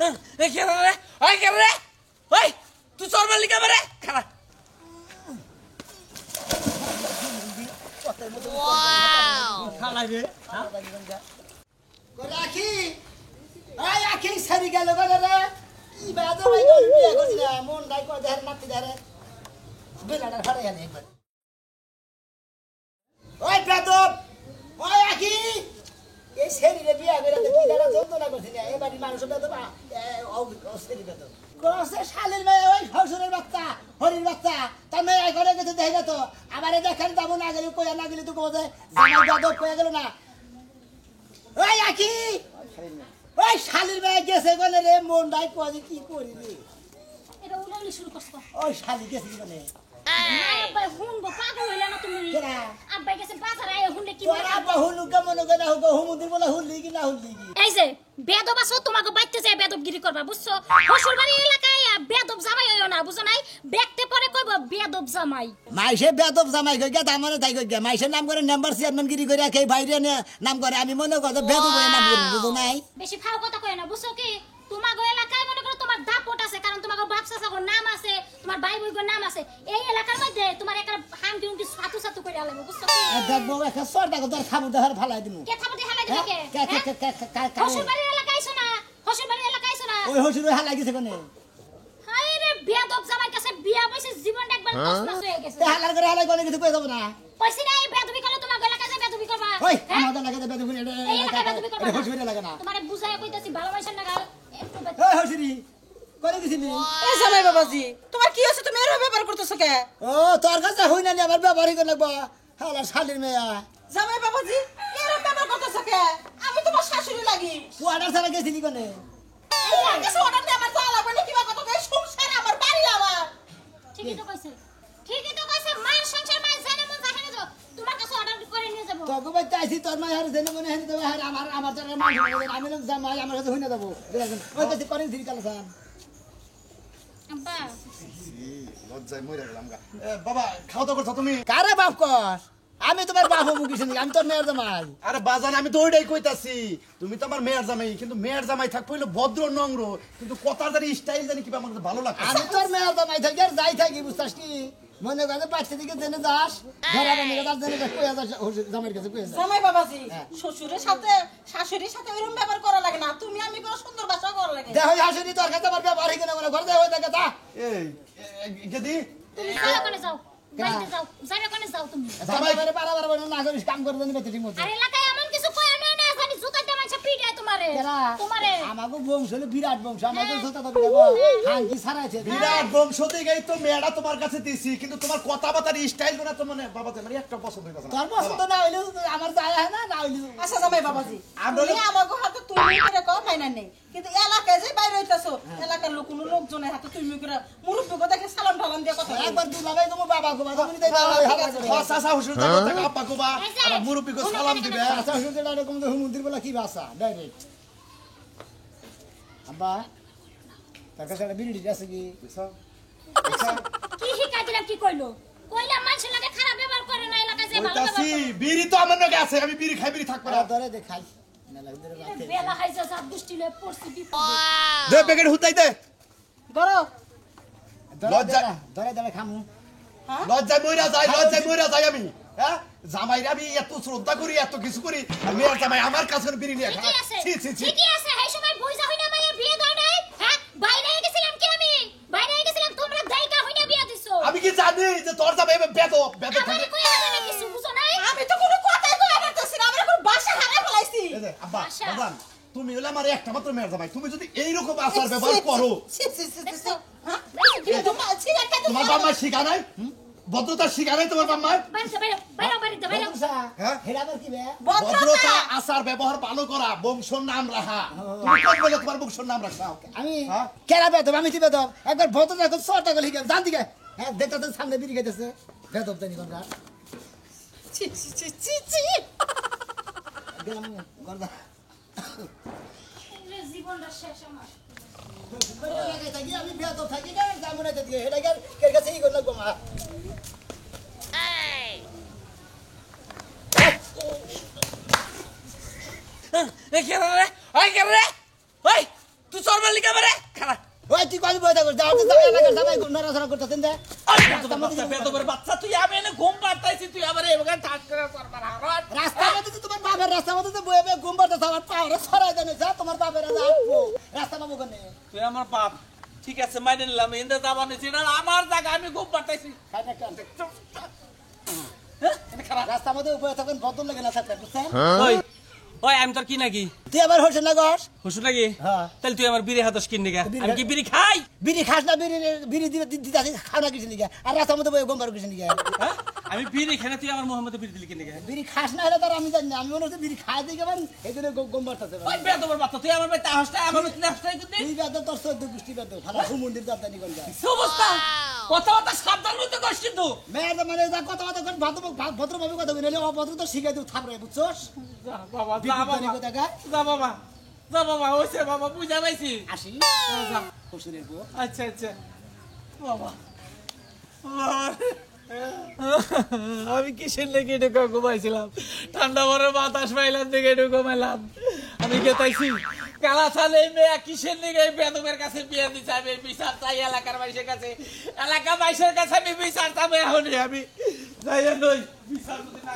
রে ওই কে রে ওই তুই চল মারলি কে রে খালা ওয়াও খালা রে রাখি আয় আখি সারি গেল গো রে কি বাদ ভাই গো বিয়া করছিস মন নাই কো দেখার নাতি দেখারে বেলাটা ফাড়ে গেল একবার ওই বেদব ওই আখি এই শরীরে বিয়া করে তো কি দাঁড়া যন্ত্রণা করছিস এই বাড়ি মানুষ বেদব ও শরীর বেদব কোসে শালের মেয়ে ওই শ্বশুরের বাচ্চা হরির বাচ্চা তার মেয়ে আই করে গেছে দেখে তো আমারে দেখার যাবো না গেলে কইয়া না গেলে তো কোজে জামাই বেদব কইয়া গেল না ওই আখি ওই শালির মেয়ে গেছে গনে রে মন নাই কোজে কি করি রে এটা উলাউলি শুরু করছ ওই শালি গেছে গনে আব্বা হুনবো পাগল হইলা না তুমি কেরা আব্বা গেছে বাজারে আয় হুনলে কি তোর আব্বা হুলু কেমন গনে হুগো হুমুদির বলে হুললি কি না হুললি কি এই যে বেদব আছো তোমাকে বাইতে যায় বেদবগিরি করবা বুঝছো শ্বশুর বাড়ি এলাকায় বেদব জামাই হইও না বুঝো নাই দেখতে পরে কইব বেদব জামাই মাইসে বেদব জামাই কই গে তামনে তাই কই গে মাইসে নাম করে নাম্বার চেয়ারম্যান গিরি করে রাখে বাইরে নাম করে আমি মনে করতে বেদব হয়ে নাম করি বুঝো নাই বেশি ফাও কথা কই না বুঝছো কি তোমাগো এলাকায় মনে করো তোমার দাপট আছে কারণ তোমাগো বাপ চাচাগো নাম আছে তোমার ভাই বোনগো নাম আছে এই এলাকার মধ্যে তোমার একটা হাঙ্গি হুঙ্গি সাতু সাতু করে আলাম বুঝছো কি দেখবো একটা সরটা তোর খাবো দেখার ফালাই দিমু কে থামতে হালাই দিবে কে কে শ্বশুর বাড়ি এলাকায় আইছো না শ্বশুর বাড়ি এলাকায় আইছো না ওই হসুর হালাই গেছে কোনে হায় রে বেদব জামাই কাছে বিয়া বইছে জীবনটা একবার কসমাস হয়ে গেছে তে হালার করে হালাই কোনে কিছু কই যাব না পয়সা নাই বেদবি করলে তোমার এলাকায় যায় বেদবি করবা ওই আমাদের লাগে বেদব এটা এই এলাকায় বেদবি করবা হসুর লাগে না তোমারে বুঝায় কইতাছি ভালোবাসা না গাল একটু ওই হসুরি করে গেছিলি এই জামাই বাবাজি তোমার কি হচ্ছে তুমি এর ব্যবহার করতেছো কে ও তোর কাছে হই না আমার ব্যবহারই করে লাগবো হালার শালির মেয়া জামাই বাবাজি এর ব্যবহার করতেছো কে আমি তোমার শাশুড়ি লাগি ওয়াটার ছাড়া গেছিলি কোনে এই আগে অর্ডার দিয়ে আমার যাওয়া লাগবে না কিবা কথা কই সংসার আমার বাড়ি আমার ঠিকই তো কইছে মায়ের সংসার মায়ের জানে মন জানে না তোমার কাছে অর্ডার করে নিয়ে যাব তোকে বাচ্চা আইছি তোর মায়ের হারে জেনে মনে হেন দেবে আর আমার তোর মান আমি লোক জামাই আমার কাছে হই না দেবো ওই কাছে করে দিই কালসান আব্বা লজ্জায় মরে গেলাম গা বাবা খাওয়া দাওয়া করছো তুমি কারে বাপ কর আমি তোমার বাপ হবো কিছু আমি তোর মেয়ের জামাই আরে বাজান আমি তো ওইটাই কইতাছি তুমি তো আমার মেয়ের জামাই কিন্তু মেয়ের জামাই থাক পইলো ভদ্র নম্র কিন্তু কথার জানি স্টাইল জানি কি আমার কাছে ভালো লাগে আমি তোর মেয়ের জামাই থাকি আর যাই থাকি বুঝতাস কি মনে করে বাচ্চা দিকে জেনে যাস ঘরে বানিয়ে তার জেনে কইয়া যাস জামাইয়ের কাছে কইয়া যাস জামাই বাবাজি শ্বশুরের সাথে শাশুড়ির সাথে এরকম ব্যবহার করা লাগে না তুমি আমি কোনো সুন্দর ভাষা করা লাগে দেখো হাসুনি তোর কাছে আমার ব্যবহার কিনা মনে ঘরে যাও দেখে তা এই গেদি তুমি যাও কোনে যাও বাইতে যাও যাবে কোনে যাও তুমি জামাই করে পারাবার বলে না করিস কাম করে দেন বেতে ঠিক মতো আর এলাকায় এমন কিছু কই না না জানি জুতাটা মাইছে পিটায় তোমারে তোমারে আমাগো বংশ হলো বিরাট বংশ আমাগো জোতা তো দেব হাঙ্কি ছাড়াইছে বিরাট বংশ থেকেই তো মেয়েটা তোমার কাছে দিছি কিন্তু তোমার কথাবার্তার স্টাইল গুলো তো মানে বাবা মানে একটা পছন্দ হইতাছে না তোর পছন্দ না হইলেও আমার যায় হয় না না হইলেও আচ্ছা জামাই বাবাজি তুমি আমাগো হাতে তুমি করে কও ফাইনা নেই কিন্তু এলাকায় যে বাইরে হইতাছো এলাকার কোনো লোকজনের হাতে তুমি করে মুরব্বিকে দেখে সালাম টালাম দিয়ে কথা একবার তুই লাগাই তোমার বাবা গো বাবা তুমি তাই চাচা হুজুর দেখো আপা কোবা আর মুরব্বিকে সালাম দিবে আচ্ছা শুনতে না এরকম তো মন্দির বলা কি ভাষা ডাইরেক্ট আব্বা তার কাছে একটা বিড়ি আছে কি কি শিখাই দিলাম কি কইলো কইলাম মানুষের লাগে খারাপ ব্যবহার করে না এলাকায় যে ভালো কইতাছি বিড়ি তো আমার নাকি আছে আমি বিড়ি খাই বিড়ি থাকবো না ধরে দেখাই না লাগে ধরে রাখতে বেলা খাইছে সব দুষ্টি লয়ে পড়ছি বিপদ দে প্যাকেট হুতাই দে ধরো লজ্জা ধরে ধরে খামু লজ্জায় মইরা যাই আমি হ্যাঁ জামাই আমি এত শ্রদ্ধা করি এত কিছু করি আর মেয়ের জামাই আমার কাছে বিড়ি নিয়ে খায় ঠিকই আছে এই সময় বুঝা হইনা মাইয়া বিয়ে দাও নাই হ্যাঁ বাইরে গেছিলাম কি আমি বাইরে গেছিলাম তোমরা দাইকা হইনা বিয়ে দিছো আমি কি জানি যে তোর জামাই বেদব আমি থাকে কই না কিছু বুঝো নাই আমি তো কোনো কথাই কই পারতেছি না আমরা কোন ভাষা হারাই ফেলাইছি এই যে আব্বা বাজান তুমি হলে আমার একটা মাত্র মেয়ের জামাই তুমি যদি এই রকম আচার ব্যবহার করো হ্যাঁ তোমার বাবা শিখা নাই ভদ্রতা শিখা নাই তোমার বাবা বাইরে হ্যাঁ হেরা আবার কি বে ভদ্রতা আচার ব্যবহার ভালো করা বংশর নাম রাখা তুমি কোন বলে তোমার বংশর নাম রাখা আমি কেরা বেদব আমি কি বেদব একবার ভদ্র দেখো 100 টাকা লিখে জান দিকে হ্যাঁ দেখতে তো সামনে বিড়ি খাইতেছে বেদব জানি কোনটা ছি ছি ছি ছি গেলাম গর্দা জীবনটা শেষ আমার আমি বেদব থাকি না যাবো না দিকে এটা কের কাছে ই করলাম মা কে রে ওই কে রে ওই তুই চোর মারলি কে মারে খারাপ ওই তুই কই বইতা কর যাও তো এলাকার সবাই নড়াচড়া করতেছেন দে বেদবের বাচ্চা তুই আমি এনে ঘুম পাড়তাইছি তুই আমার এবারে ঠাস করে চোর মার হারাত রাস্তার মধ্যে তো তোমার বাবার রাস্তার মধ্যে তো বয়ে বয়ে ঘুম পাড়তেছ আমার পাওয়ারে ছড়াই দেন যা তোমার বাবার আসবো রাস্তা পাবো কেন তুই আমার বাপ ঠিক আছে মাইনে নিলাম এনদে যাবা নিছি এটা আমার জায়গা আমি ঘুম পাড়তাইছি রাস্তার মধ্যে বয়ে থাকেন বদল লাগে না থাকতে বুঝছেন ওই ওই আমি তোর কি নাকি তুই আবার হোসেন না গস হুসু নাকি হ্যাঁ। তাহলে তুই আমার বিড়ি হাতস কিন নিগা আমি কি বিড়ি খাই বিড়ি খাস না বিড়ি দিতে খাও না কিছু নিকে আর রাস্তার মধ্যে বয়ে ঘুম পাড়ো কিছু নিকে হ্যাঁ? আমি বিড়ি খাই না তুই আমার মোহাম্মদ বিড়ি দিলি কিন নিগা বিড়ি খাস না হলে তার আমি জানি না আমি মনে হচ্ছে বিড়ি খাই দিয়ে গেলাম এই জন্য ঘুম পাড়তেছে ওই বেদবের বাচ্চা তুই আমার ভাই তাহসটা আমার ভাই তাহসটাই করতে তুই বেদ তোর 14 গোষ্ঠী বেদ ভালো সুমন্দির দাদানি কোন যায় কি অবস্থা কথা সাবধান হইতে কস কিন্তু মেয়ে মানে যা কথা কথা করে ভদ্রভাবে কথা বলে অভদ্র তো শিখাই দেব থাপড়ে বুঝছস যা বাবা যা বিপদ বাবা কথা গায় যা বাবা যা বাবা হইছে বাবা বুঝা পাইছি আসি যা শ্বশুরের বউ আচ্ছা আচ্ছা বাবা আমি কিসের লেগে ঢুকে ঘুমাইছিলাম ঠান্ডা ভরে বাতাস পাইলাম দেখে ঢুকে ঘুমাইলাম আমি গেতাইছি কালা সালে মেয়ে কিসের লেগে বেদমের কাছে বিয়ে দিছে আমি বিচার চাই এলাকার মানুষের কাছে এলাকা মানুষের কাছে আমি বিচার চাবো এখন আমি যাই নই বিচার যদি না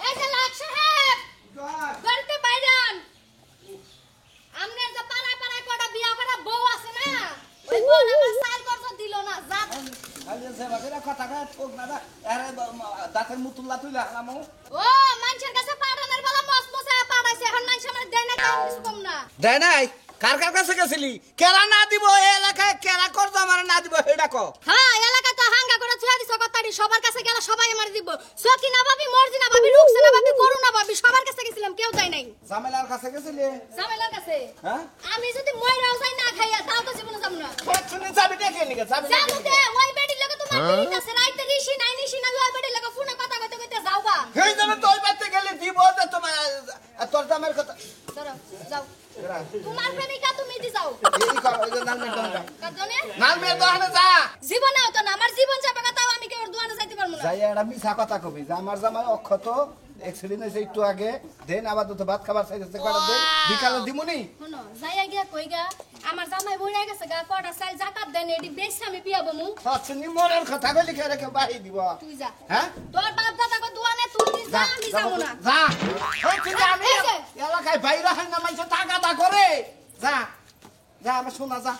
এই যে লাট সাহেব বাড়িতে বাইরান আমনের যে পাড়ায় পাড়ায় কটা বিয়া করা বউ আছে না ওই বউ আমার সাইল করতে দিল না যা কথা ঠোক না দাঁতের মুতুল্লা তুই লাগামো ও মানুষের কাছে পাঠানোর বেলা মস মসা পাঠাইছে এখন মানুষ আমার দেয় না তেমন কিছু কম না দেয় নাই কার কার কাছে গেছিলি কেরা না দিব এই এলাকায় কেরা করতো আমার না দিব সেটা কো হ্যাঁ এলাকা তো হাঙ্গা করে ছুয়া দিছ কথাটি সবার কাছে গেল সবাই আমার দিব সকি না ভাবি মর্জি না ভাবি রুকছে না ভাবি করু না ভাবি সবার কাছে গেছিলাম কেউ যায় নাই জামেলার কাছে গেছিলি জামেলার কাছে হ্যাঁ আমি যদি মইরাও যাই না খাইয়া তাও তো জীবনে যাব না শুনে যাবি দেখে নিকে যাবি জানো দে ওই বেডি লাগে তোমার দিন আছে রাইতে ঋষি নাই নিশি না ওই বেডি লাগে ফোনে কথা কইতে কইতে যাওবা সেই জন্য তো ওই বাড়িতে গেলে দিব যে তোমার তোর দামের কথা ধরো যাও তোমার প্রেমিকা তুমি দি যাও এই কর ওই যে নালমের দোকানে কাজনে নালমের দোকানে যা জীবনেও তো না আমার জীবন যাবে না তাও আমি কেউ দোকানে যাইতে পারবো না যাই একটা মিছা কথা কবি যে আমার জামাই অক্ষত অ্যাক্সিডেন্ট হয়েছে একটু আগে দেন আবার তো ভাত খাবার চাইতেছে কটা দেন বিকালে দিমুনি শোনো যাইয়া গিয়া কইগা আমার জামাই বইরা গেছে গা কটা সাইল জাকাত দেন এডি বেশ আমি পিয়াবো মু হচ্ছেনি মরার কথা কইলি কে রেখে বাহি দিব তুই যা হ্যাঁ তোর বাপ দাদা কো দোয়ানে তুই যা আমি যাবো না যা হচ্ছে আমি এই যে। এলাকায় বাইরে হয় না মানুষ টাকা দা করে যা যা আমার শোনা যা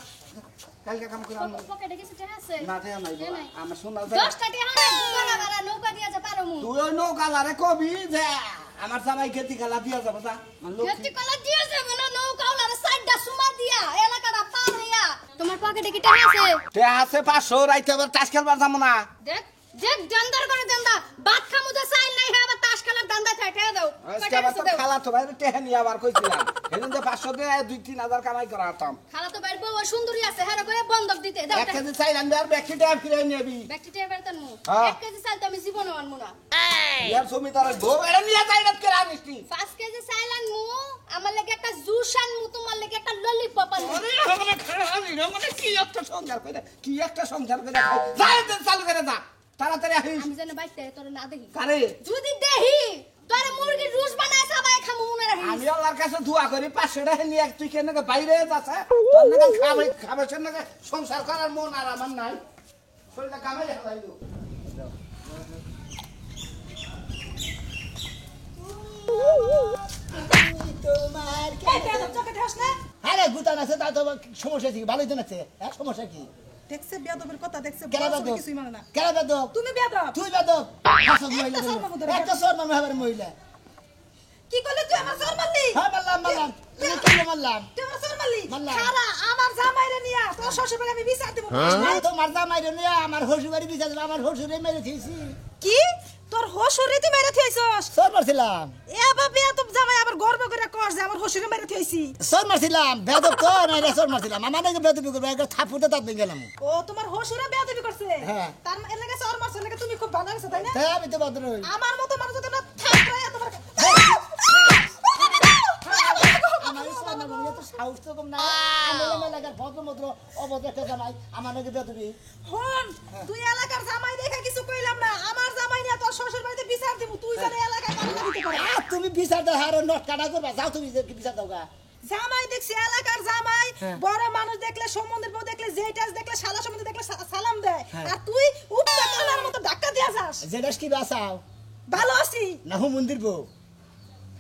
কালকে কাম করে আনবো। পকেটে কিছু টাকা আছে না দেয়া নাই এ নাই। আমার শোনা যা 10 টাকা হানা দুয়ানা ভাড়া নৌকা দিয়া যা পারো মু তুই ওই নৌকালারে কবি যে আমার জামাই খেতি খেলা দিয়া যাবো যা আমার লোক গতি কলা দিয়া যাবে না নৌকা ওলারে সাইডটা সুমা দিয়া এলাকাটা পার হইয়া তোমার পকেটে কি টাকা আছে তে আছে 500 রাইতে আবার তাস খেলবার যাবো না দেখ দেখ দান্দার করে দান্দা ভাত খামু তো সাইল নাই হ্যাঁ আবার তাস খেলার দান্দা থাকে টাকা দাও আজকে আবার তো খালা তো বাইরে টেহে নিয়ে আবার কইছিলাম এদিন যে 500 দিয়ে 2-3 হাজার কামাই করা হতাম খালা তো বাইর বউ সুন্দরী আছে হ্যাঁ করে বন্ধক দিতে দাও 1 কেজি চাই আনবে আর ব্যাগটি টাকা ফিরে নেবি ব্যাকটেরিয়া বেরতন মু হ্যাঁ। 1 কেজি চাল তো আমি জীবনে আনমু না ইয়ার জমিদার বউ এরা নিয়ে যাই না কেরা মিষ্টি 5 কেজি চাল আনমু আমার লাগি একটা জুস আনমু তোমার লাগি একটা ললিপপ আনমু আরে আমারে খালি আমারে কি একটা সংসার করে কি একটা সংসার করে যাই চালু করে যা তাড়াতাড়ি আসিস আমি জানি বাইতে তোর না দেখি কারে যদি দেহি তোর মুরগির রুস বানায় সবাই খামু মনে রাখিস আমি আল্লাহর কাছে দোয়া করি 500 টাকা নিয়ে তুই কেন বাইরে যাচ্ছে তোর নাকি খাবে নাকি সংসার করার মন আর আমার নাই শরীরটা কামাই হালাইলো তোমার এই বেদব চোখে ঢাস না আরে গুতান আছে তা তো সমস্যা কি ভালোই তো আছে হ্যাঁ সমস্যা কি দেখছে বেদবের কথা দেখছে কেন বড় ছোট বেদব কিছুই মানে না কেন বেদব তুমি বেদব তুই বেদব হাসক মহিলা একটা শর্মা মতো একটা শর্মা মেহাবার মহিলা কি করলি তুই আমার সর মারলি হ্যাঁ মারলাম তুই কেন মারলাম তুই আমার সর মারলি মারলাম। খারা আমার জামাইরে নিয়া তোর শ্বশুর বাড়ি আমি বিচার দেব আমি তো মারদা মাইরে নিয়ে আমার হসুবাড়ি বিচার আমার হসুরে মেরে দিয়েছি কি তোর হসুরে তুই মেরে থইছস সর মারছিলাম এ বাবা তো জামাই আবার গর্ব করে কর যে আমার হসুরে মেরে থইছি সর মারছিলাম বেদব তো না রে সর মারছিলাম আমার নাকি বেদবি করবো একটা থাপুতে তাত নিয়ে গেলাম ও তোমার হসুরে বেয়াদবি করছে হ্যাঁ। তার এর লাগে সর মারছ লাগে তুমি খুব ভালো আছো তাই না তাই আমি তো ভদ্র হই আমার মতো মানুষ যদি না থাকরায় তোমার আমার সর মারবো তো সাহস তো কম না আমি এলাকার ভদ্র মদ্র অভদ্র একটা জামাই আমার নাকি বেদবি হন তুই এলাকার জামাই দেখা কিছু কইলাম না আমার জামাই নিয়ে তোর শ্বশুর বাড়িতে বিচার দিব তুই জানে এলাকায় কান্না দিতে পারে তুমি বিচার দাও আর নট কাটা করবা যাও তুমি বিচার দাও গা জামাই দেখছি এলাকার জামাই বড় মানুষ দেখলে সম্বন্ধের বউ দেখলে যেটাস দেখলে শালা সম্বন্ধে দেখলে সালাম দেয় আর তুই উপটা কালার মতো ধাক্কা দিয়া যাস যেটাস কি বাসাও ভালো আছি না হু মন্দির বউ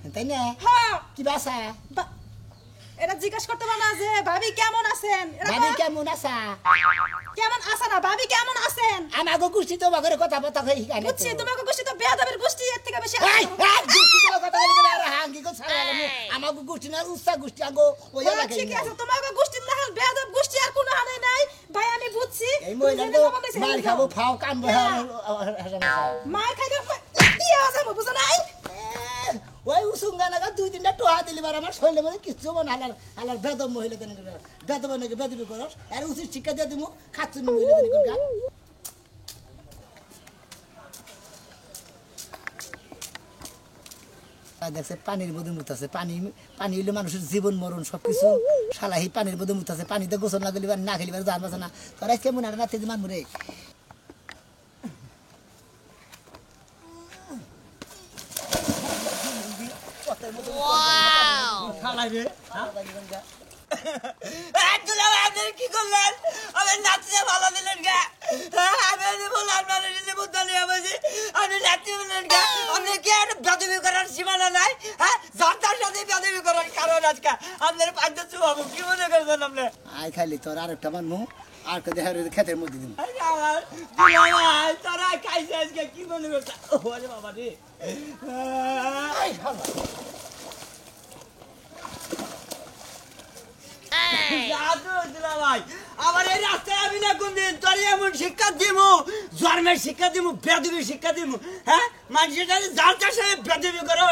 তাই না হ্যাঁ কি বাসা এটা জিজ্ঞাসা করতে পারে না যে ভাবি কেমন আছেন ভাবি কেমন আছা কেমন আছেন না ভাবি কেমন আছেন আমাকে গোষ্ঠী তো বাগরে কথা বতা কই হিকানে বুঝছি তোমাকে গোষ্ঠী তো বেয়াদবের গোষ্ঠী এর থেকে বেশি এই গোষ্ঠী তো কথা বলি আর হাঙ্গি কো ছাড়া আমাকে গোষ্ঠী না উস্তা গোষ্ঠী আগো ওই লাগে ঠিক আছে তোমাকে গোষ্ঠী না হল বেয়াদব গোষ্ঠী আর কোনো হানে নাই ভাই আমি বুঝছি এই মহিলা তো মার খাবো ফাও কাম মার খাইলে ইয়া আছে বুঝছ নাই ওই উসুঙ্গা নাগা দুই তিনটা টোহা দিলি বার আমার শরীরে মধ্যে কিছু মন হালার হালার বেদম মহিলা দেন বেদম নাকি বেদবি করস আর উচিত শিক্ষা দিয়ে দিমু খাচ্ছুন মহিলা দেন কোন দেখছে পানির মধ্যে মুতাছে পানি পানি হইলে মানুষের জীবন মরণ সবকিছু সালাহি পানির মধ্যে মুতাছে পানিতে গোসল না গেলিবার না খেলিবার জান বাঁচে না তোরা কেমন আর না তেজ মান মরে কি করলেন আমি নাচতে ভালো দিলেন গা আমি বললাম আপনি নাচতে বললেন গা আপনি কি বেদবি করার সীমানা নাই হ্যাঁ যার সাথে বেদবি করার কারণ আজকে আপনার পাঁচটা চুবাবো কি মনে করছেন আপনি আয় খালি তোর আর একটা মানমু আর কে দেখা খেতের মধ্যে দিন তারা খাইছে আজকে কি মনে করছে ওরে বাবা রে আমার এই রাস্তায় আমি না কোনদিন তোর এমন শিক্ষা দিব জন্মের শিক্ষা দিব বেদবি শিক্ষা দিব হ্যাঁ মানুষের যার তার সাথে বেদবি করো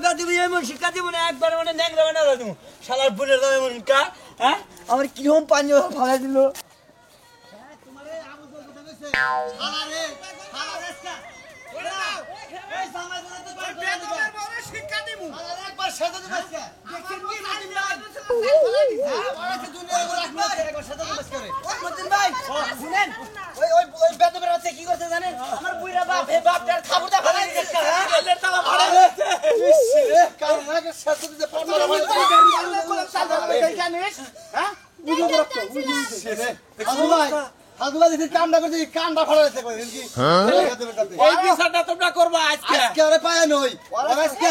বেদবি এমন শিক্ষা দিব না একবার মানে ন্যাংরা বানা দেবো শালার বোনের দাম এমন কা হ্যাঁ আমার কিরম পানি ফালাই দিল কি করতে জানেন আমার বুইরা বাপ হে বাপটার খাবুটা ফেলে দিচ্ছে কামটা করছে কামটা ফলা যাচ্ছে এই বিচারটা তোমরা করবা আজকে আজকে আরে পায় নই আজকে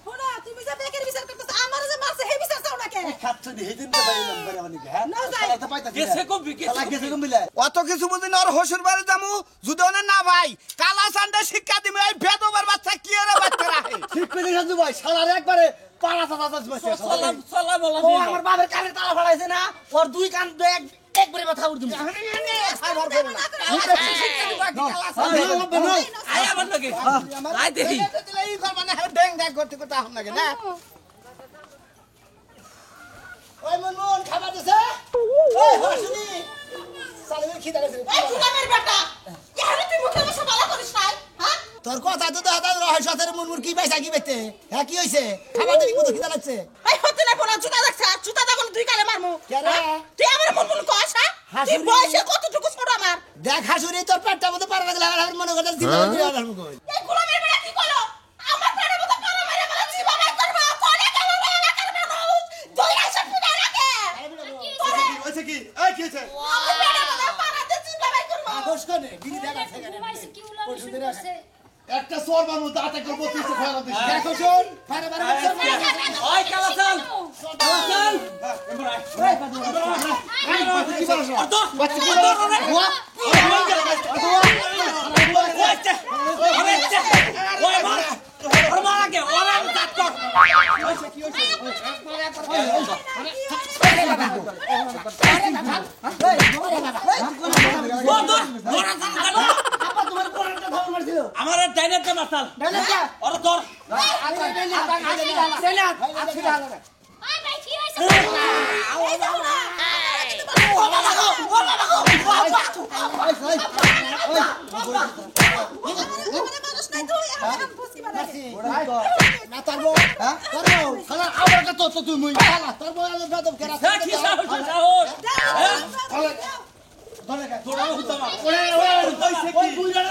শোনা তুমি যে বেকের বিচার করতেছ আমার যে মারছে হে বিচার চাও না কেন খাচ্ছ দি হেদিন তো পাই নাম্বার আমানি হ্যাঁ না যাই সালাতে পাইতাছি গেছে কম বিকে গেছে কম মিলে অত কিছু বুঝি না আর হসুর বাড়ি যামু যদি ওনে না ভাই কালা সান্ডে শিক্ষা দিমু এই বেদবার বাচ্চা কি এর বাচ্চা রাখে ঠিক করে যাচ্ছ ভাই শালার একবারে পাড়া চাচা বসে সালাম সালাম বলা ও আমার বাবার কানে তালা ফালাইছে না ওর দুই কান একবারে মাথা উড় দিমু আয় আমার লাগে আয় দেখি এই মানে ড্যাং ড্যাং করতে করতে আহম লাগে না ওই মন খাবার দিছে ওই হসুনি সালের খিদা গেছে এই ফুলামের বেটা ইয়ারে তুই মুখে বসে বালা করিস নাই হ্যাঁ তোর কথা তো দাদা রহস্যের মুনমুন কি পাইছা কি বেতে হ্যাঁ কি হইছে খাবার দেখি মতো খিদা লাগছে এই হতে না কোনা জুতা দেখছ জুতা দাগল দুই কালে মারমু কেন তুই আমার মুনমুন কস হ্যাঁ তুই বয়সে কতটুকু ছোট আমার দেখ হাসুরি তোর পেটটা মতো পারা লাগলে আমার মনে করতে জিবা দিয়ে আলাম কই এই গোলামের বেটা কি করলো আমার পেটের মতো পারা মেরে বলে জিবা বাই করবে কোনে কেন এলাকার মানুষ দুই রাশে ফুটা লাগে হইছে কি এই কি হইছে আমার পেটের মতো পারাতে জিবা বাই করবে আগস কোনে বিনি দেখা থাকে ঘুমাইছে কি উলাম শুরু করছে একটা সোর মানুষ দাঁতে করে বসে ফেলা দিস দেখো শোন পারে পারে ওই কালাসান কালাসান কি বলছ বাচ্চা কি আমার ডাইনারটা মাসাল ওর তোর আয় ভাই কি হইছে এই যাও না মানুষ নাই তুই আমার বসি বানাইছিস না তারবো হ্যাঁ করো খালা আবার কত তো তুই মুই খালা তারবো আলো বেদব করা কি সাহস সাহস ধরে তোরা হুতামা ওই বুইরা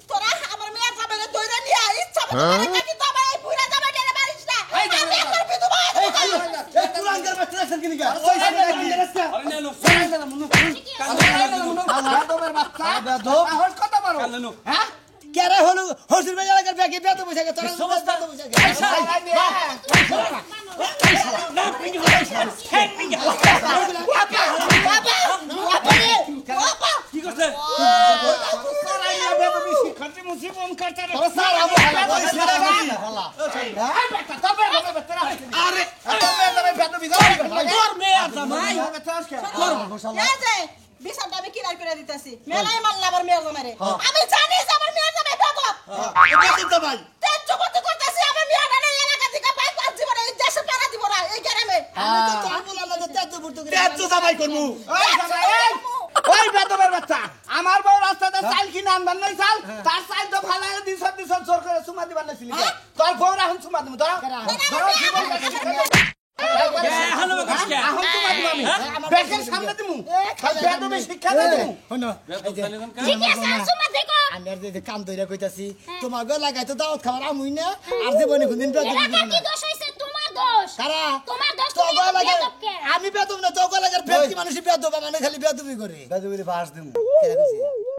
তোরা আমার মেয়ে যাবে দইরা নিয়ে ইচ্ছা মতো কাটি দাবা এই বুড়া যাবে ডেরে মারিস না আমি একবার বিধবা কেরে হলো হসুর ভাই এলাকার ব্যাগে বেদ বসে গেছে তোরা সমস্ত বসে কি করছে বিচারটা আমি কিরাই করে দিতেছি মেলাই মারলা আবার মেয়ের জামাইরে আমি জানি যে আমার মেয়ের জামাই বেদব তেজ করতে করতেছি আমার মেয়ের না এলাকা থেকে পাঁচ পাঁচ জীবন এই দেশে পাড়া দিব না এই গ্রামে আমি তো তোর বলা না তেজ ফুটু করে ওই বেদবের বাচ্চা আমার বউ রাস্তাতে চাল কিনে আনবার নাই চাল তার চাল তো ফালাই দিছ জোর করে সুমা দিবার নাছিল তোর বউ এখন সুমা দিমু ধরো হ্যালো কষ্ট এখন সুমা দিমু আমি ব্যাগের সামনে দিমু বেদবে শিক্ষা দিমু হনো ঠিক আছে সুমা দেখো আমি আর যে কাম দইরা কইতাছি তোমার গো লাগাই তো দাওয়াত খাওয়ার আমুই না আর জীবনে কোনদিন বেদ এলাকার কি দোষ হইছে তোমার দোষ কারা তোমার দোষ তো তুমি গো লাগে বেদব কে আমি বেদব না তো গো লাগার ব্যক্তি মানুষ বেদব মানে খালি বেদবি করে বেদবের বাস দিমু কেরা কইছে